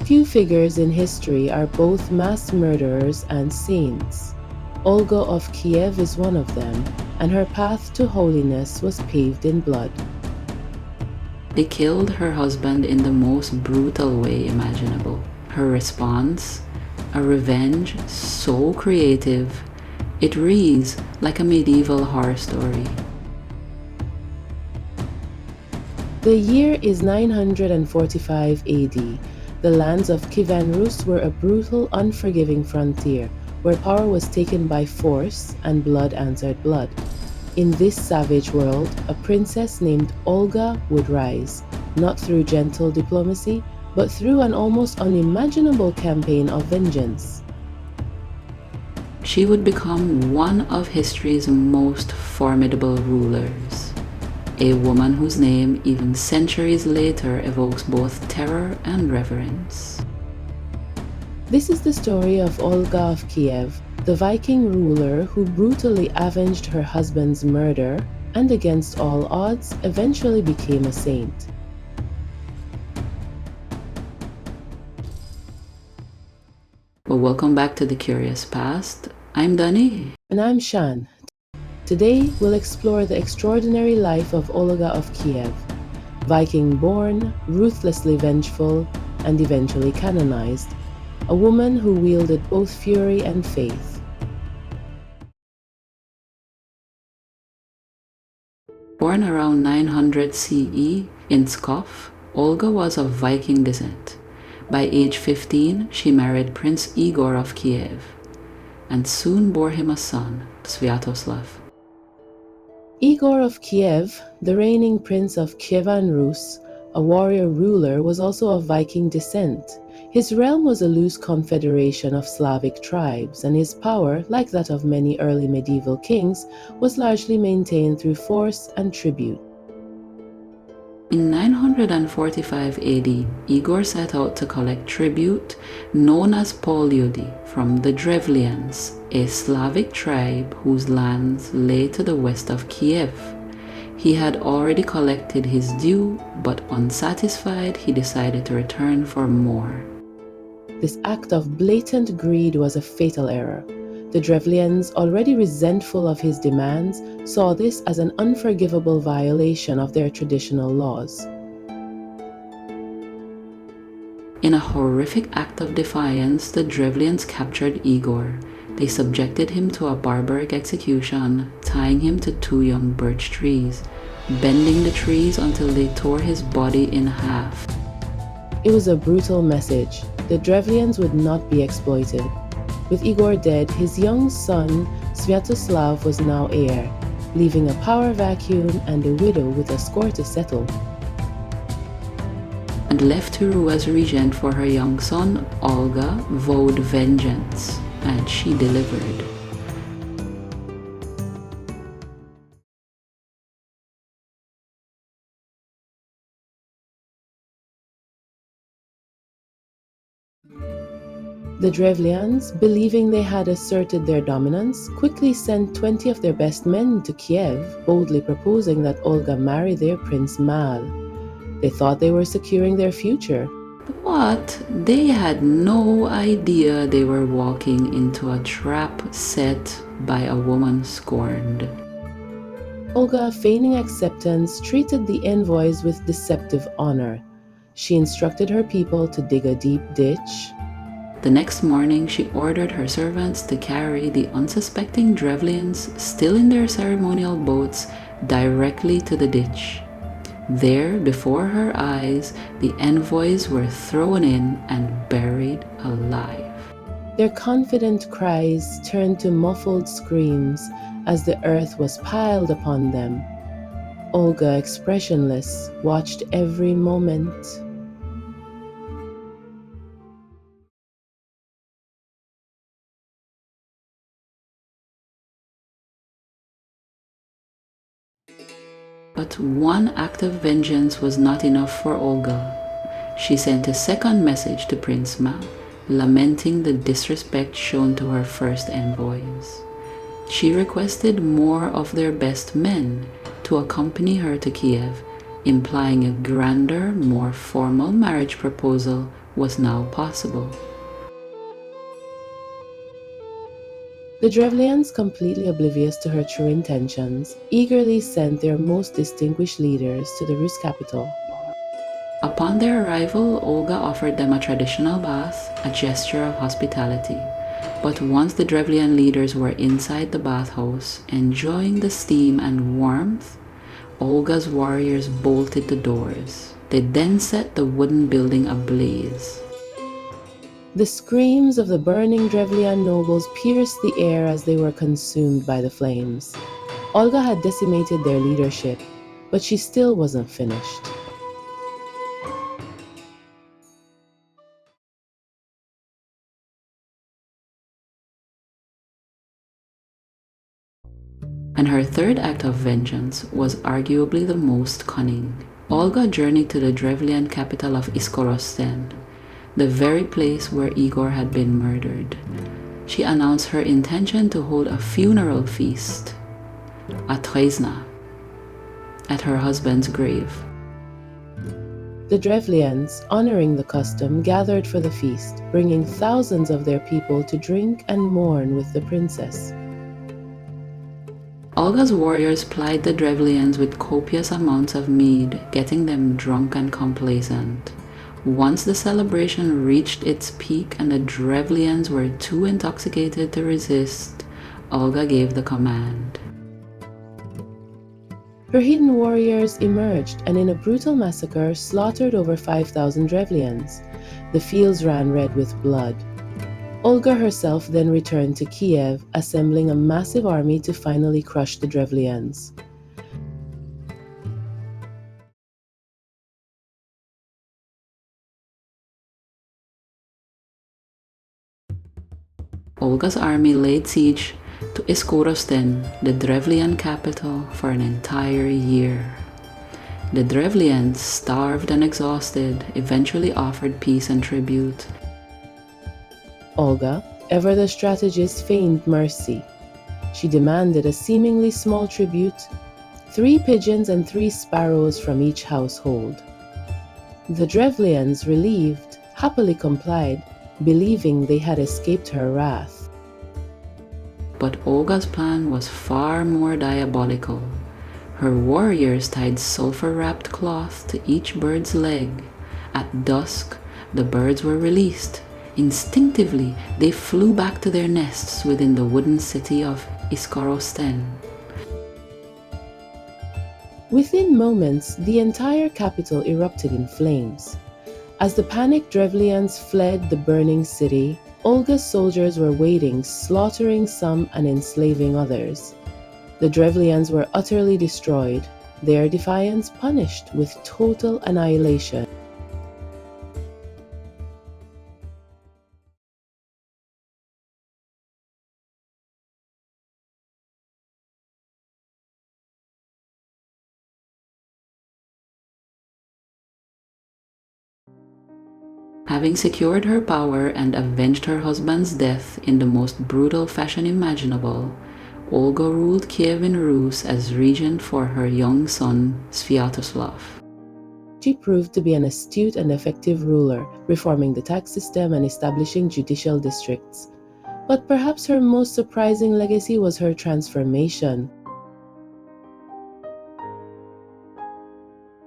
Few figures in history are both mass murderers and saints. Olga of Kyiv is one of them, and her path to holiness was paved in blood. They killed her husband in the most brutal way imaginable. Her response? A revenge so creative, it reads like a medieval horror story. The year is 945 AD. The lands of Kyivan Rus were a brutal, unforgiving frontier, where power was taken by force and blood answered blood. In this savage world, a princess named Olga would rise, not through gentle diplomacy, but through an almost unimaginable campaign of vengeance. She would become one of history's most formidable rulers. A woman whose name, even centuries later, evokes both terror and reverence. This is the story of Olga of Kyiv, the Viking ruler who brutally avenged her husband's murder and, against all odds, eventually became a saint. Well, welcome back to The Curious Past. I'm Danny. And I'm Shan. Today, we'll explore the extraordinary life of Olga of Kyiv, Viking-born, ruthlessly vengeful, and eventually canonized, a woman who wielded both fury and faith. Born around 900 CE in Pskov, Olga was of Viking descent. By age 15, she married Prince Igor of Kyiv, and soon bore him a son, Sviatoslav. Igor of Kyiv, the reigning prince of Kyivan Rus, a warrior ruler, was also of Viking descent. His realm was a loose confederation of Slavic tribes, and his power, like that of many early medieval kings, was largely maintained through force and tribute. In 945 AD, Igor set out to collect tribute known as Polyudi from the Drevlians, a Slavic tribe whose lands lay to the west of Kyiv. He had already collected his due, but unsatisfied, he decided to return for more. This act of blatant greed was a fatal error. The Drevlians, already resentful of his demands, saw this as an unforgivable violation of their traditional laws. In a horrific act of defiance, the Drevlians captured Igor. They subjected him to a barbaric execution, tying him to 2 young birch trees, bending the trees until they tore his body in half. It was a brutal message. The Drevlians would not be exploited. With Igor dead, his young son, Sviatoslav, was now heir, leaving a power vacuum and a widow with a score to settle. And left to rule as regent for her young son, Olga vowed vengeance, and she delivered. The Drevlians, believing they had asserted their dominance, quickly sent 20 of their best men to Kyiv, boldly proposing that Olga marry their prince Mal. They thought they were securing their future. But they had no idea they were walking into a trap set by a woman scorned. Olga, feigning acceptance, treated the envoys with deceptive honor. She instructed her people to dig a deep ditch. The next morning, she ordered her servants to carry the unsuspecting Drevlians, still in their ceremonial boats, directly to the ditch. There, before her eyes, the envoys were thrown in and buried alive. Their confident cries turned to muffled screams as the earth was piled upon them. Olga, expressionless, watched every moment. But one act of vengeance was not enough for Olga. She sent a second message to Prince Mal, lamenting the disrespect shown to her first envoys. She requested more of their best men to accompany her to Kyiv, implying a grander, more formal marriage proposal was now possible. The Drevlians, completely oblivious to her true intentions, eagerly sent their most distinguished leaders to the Rus capital. Upon their arrival, Olga offered them a traditional bath, a gesture of hospitality. But once the Drevlian leaders were inside the bathhouse, enjoying the steam and warmth, Olga's warriors bolted the doors. They then set the wooden building ablaze. The screams of the burning Drevlian nobles pierced the air as they were consumed by the flames. Olga had decimated their leadership, but she still wasn't finished. And her third act of vengeance was arguably the most cunning. Olga journeyed to the Drevlian capital of Iskorosten, the very place where Igor had been murdered. She announced her intention to hold a funeral feast, a trezna, at her husband's grave. The Drevlians, honoring the custom, gathered for the feast, bringing thousands of their people to drink and mourn with the princess. Olga's warriors plied the Drevlians with copious amounts of mead, getting them drunk and complacent. Once the celebration reached its peak and the Drevlians were too intoxicated to resist, Olga gave the command. Her hidden warriors emerged and in a brutal massacre slaughtered over 5,000 Drevlians. The fields ran red with blood. Olga herself then returned to Kiev, assembling a massive army to finally crush the Drevlians. Olga's army laid siege to Iskorosten, the Drevlian capital, for an entire year. The Drevlians, starved and exhausted, eventually offered peace and tribute. Olga, ever the strategist, feigned mercy. She demanded a seemingly small tribute, 3 pigeons and 3 sparrows from each household. The Drevlians, relieved, happily complied, believing they had escaped her wrath. But Olga's plan was far more diabolical. Her warriors tied sulfur-wrapped cloth to each bird's leg. At dusk, the birds were released. Instinctively, they flew back to their nests within the wooden city of Iskorosten. Within moments, the entire capital erupted in flames. As the panicked Drevlians fled the burning city, Olga's soldiers were waiting, slaughtering some and enslaving others. The Drevlians were utterly destroyed, their defiance punished with total annihilation. Having secured her power and avenged her husband's death in the most brutal fashion imaginable, Olga ruled Kyivan Rus as regent for her young son, Sviatoslav. She proved to be an astute and effective ruler, reforming the tax system and establishing judicial districts. But perhaps her most surprising legacy was her transformation.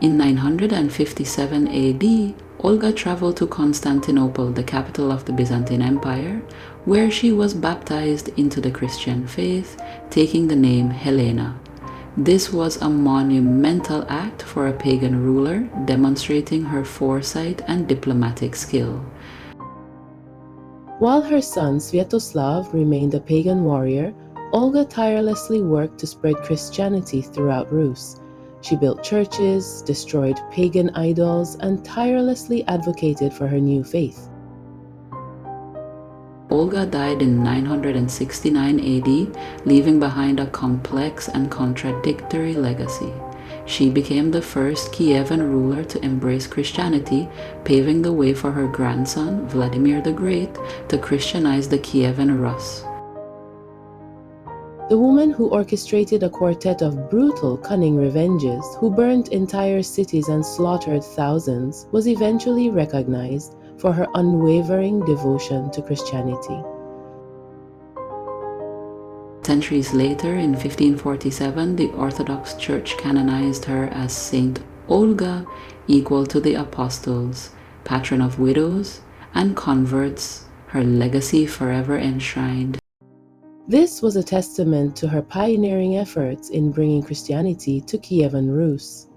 In 957 AD, Olga traveled to Constantinople, the capital of the Byzantine Empire, where she was baptized into the Christian faith, taking the name Helena. This was a monumental act for a pagan ruler, demonstrating her foresight and diplomatic skill. While her son Sviatoslav remained a pagan warrior, Olga tirelessly worked to spread Christianity throughout Rus. She built churches, destroyed pagan idols, and tirelessly advocated for her new faith. Olga died in 969 AD, leaving behind a complex and contradictory legacy. She became the first Kievan ruler to embrace Christianity, paving the way for her grandson, Vladimir the Great, to Christianize the Kyivan Rus. The woman who orchestrated a quartet of brutal, cunning revenges, who burnt entire cities and slaughtered thousands, was eventually recognized for her unwavering devotion to Christianity. Centuries later, in 1547, the Orthodox Church canonized her as Saint Olga, equal to the Apostles, patron of widows and converts, her legacy forever enshrined. This was a testament to her pioneering efforts in bringing Christianity to Kyivan Rus.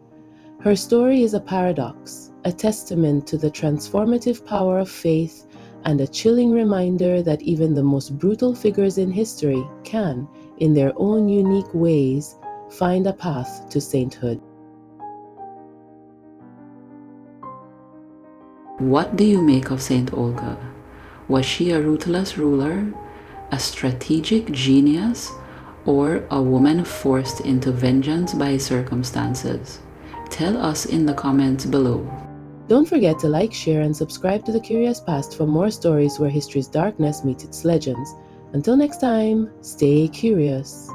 Her story is a paradox, a testament to the transformative power of faith and a chilling reminder that even the most brutal figures in history can, in their own unique ways, find a path to sainthood. What do you make of Saint Olga? Was she a ruthless ruler, a strategic genius, or a woman forced into vengeance by circumstances? Tell us in the comments below. Don't forget to like, share, and subscribe to The Curious Past for more stories where history's darkness meets its legends. Until next time, stay curious.